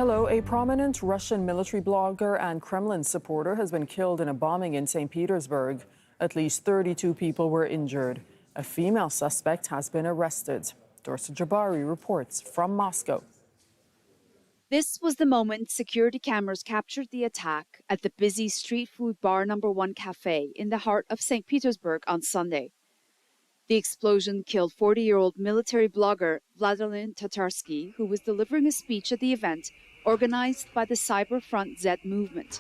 Hello, a prominent Russian military blogger and Kremlin supporter has been killed in a bombing in St Petersburg. At least 32 people were injured. A female suspect has been arrested. Darya Trepova reports from Moscow. This was the moment security cameras captured the attack at the busy street food bar No. 1 cafe in the heart of St. Petersburg on Sunday. The explosion killed 40-year-old military blogger Vladlen Tatarsky, who was delivering a speech at the event organized by the Cyber Front Z movement,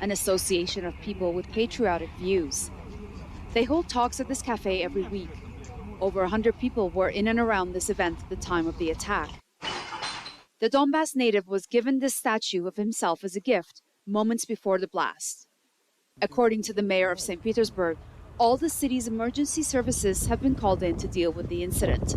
an association of people with patriotic views. They hold talks at this cafe every week. Over 100 people were in and around this event at the time of the attack. The Donbass native was given this statue of himself as a gift moments before the blast. According to the mayor of St. Petersburg, all the city's emergency services have been called in to deal with the incident.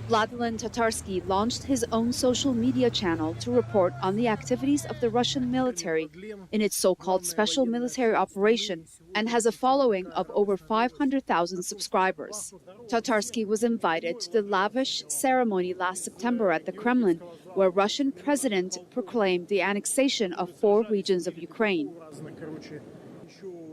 Vladlen Tatarsky launched his own social media channel to report on the activities of the Russian military in its so-called special military operation and has a following of over 500,000 subscribers. Tatarsky was invited to the lavish ceremony last September at the Kremlin, where Russian president proclaimed the annexation of 4 regions of Ukraine.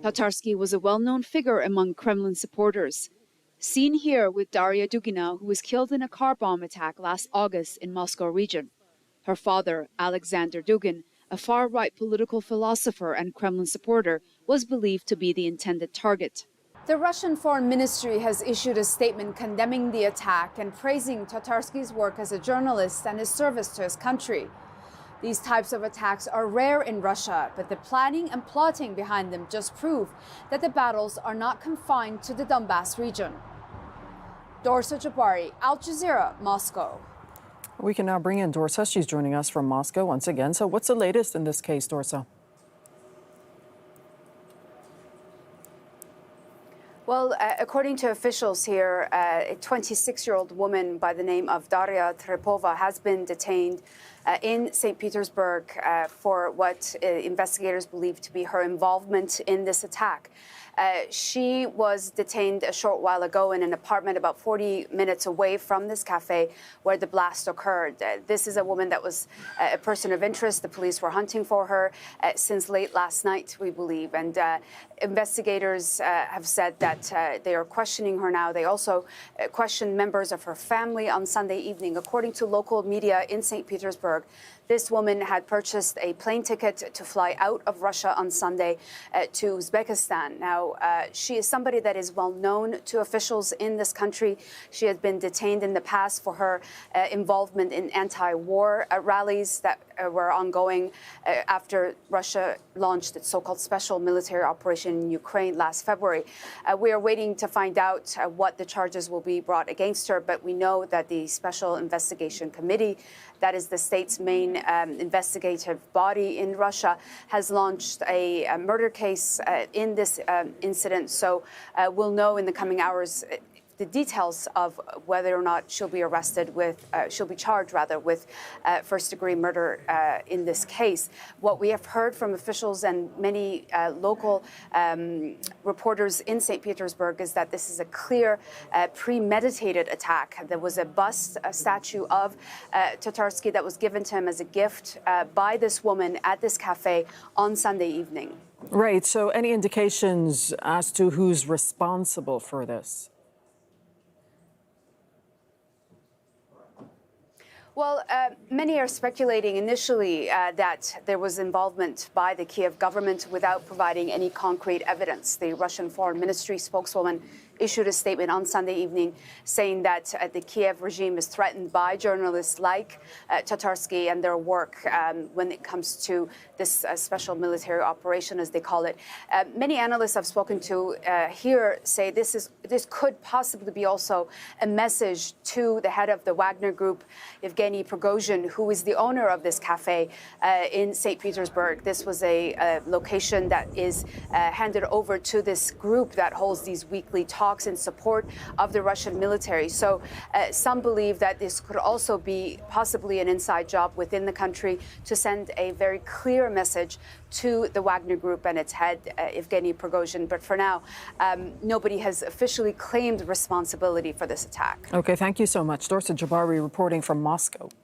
Tatarsky was a well-known figure among Kremlin supporters. Seen here with Darya Trepova, who was killed in a car bomb attack last August in Moscow region. Her father, Alexander Dugin, a far-right political philosopher and Kremlin supporter, was believed to be the intended target. The Russian Foreign Ministry has issued a statement condemning the attack and praising Tatarsky's work as a journalist and his service to his country. These types of attacks are rare in Russia, but the planning and plotting behind them just prove that the battles are not confined to the Donbass region. Darya Trepova, Al Jazeera, Moscow. We can now bring in Darya. She's joining us from Moscow once again. So what's the latest in this case, Darya? Well, according to officials here, a 26-year-old woman by the name of Darya Trepova has been detained in St. Petersburg for what investigators believe to be her involvement in this attack. She was detained a short while ago in an apartment about 40 minutes away from this cafe where the blast occurred. This is a woman that was a person of interest. The police were hunting for her since late last night, we believe. And investigators have said that they are questioning her now. They also questioned members of her family on Sunday evening. According to local media in St. Petersburg, this woman had purchased a plane ticket to fly out of Russia on Sunday to Uzbekistan. Now, she is somebody that is well known to officials in this country. She had been detained in the past for her involvement in anti-war rallies that were ongoing after Russia launched its so-called special military operation in Ukraine last February. We are waiting to find out what the charges will be brought against her, but we know that the Special Investigation Committee, that is the state's main investigative body in Russia, has launched a murder case in this incident. So we'll know in the coming hours the details of whether or not she'll be arrested with, she'll be charged rather with first-degree murder in this case. What we have heard from officials and many local reporters in St. Petersburg is that this is a clear, premeditated attack. There was a bust, a statue of Tatarsky that was given to him as a gift by this woman at this cafe on Sunday evening. Right. So any indications as to who's responsible for this? Well, many are speculating initially that there was involvement by the Kiev government without providing any concrete evidence. The Russian Foreign Ministry spokeswoman issued a statement on Sunday evening saying that the Kiev regime is threatened by journalists like Tatarsky and their work when it comes to this special military operation, as they call it. Many analysts I've spoken to here say this could possibly be also a message to the head of the Wagner Group, Evgeny Prigozhin, who is the owner of this cafe in St. Petersburg. This was a location that is handed over to this group that holds these weekly talks in support of the Russian military. So some believe that this could also be possibly an inside job within the country to send a very clear message to the Wagner Group and its head, Evgeny Prigozhin. But for now, nobody has officially claimed responsibility for this attack. Okay, thank you so much. Darya Trepova reporting from Moscow.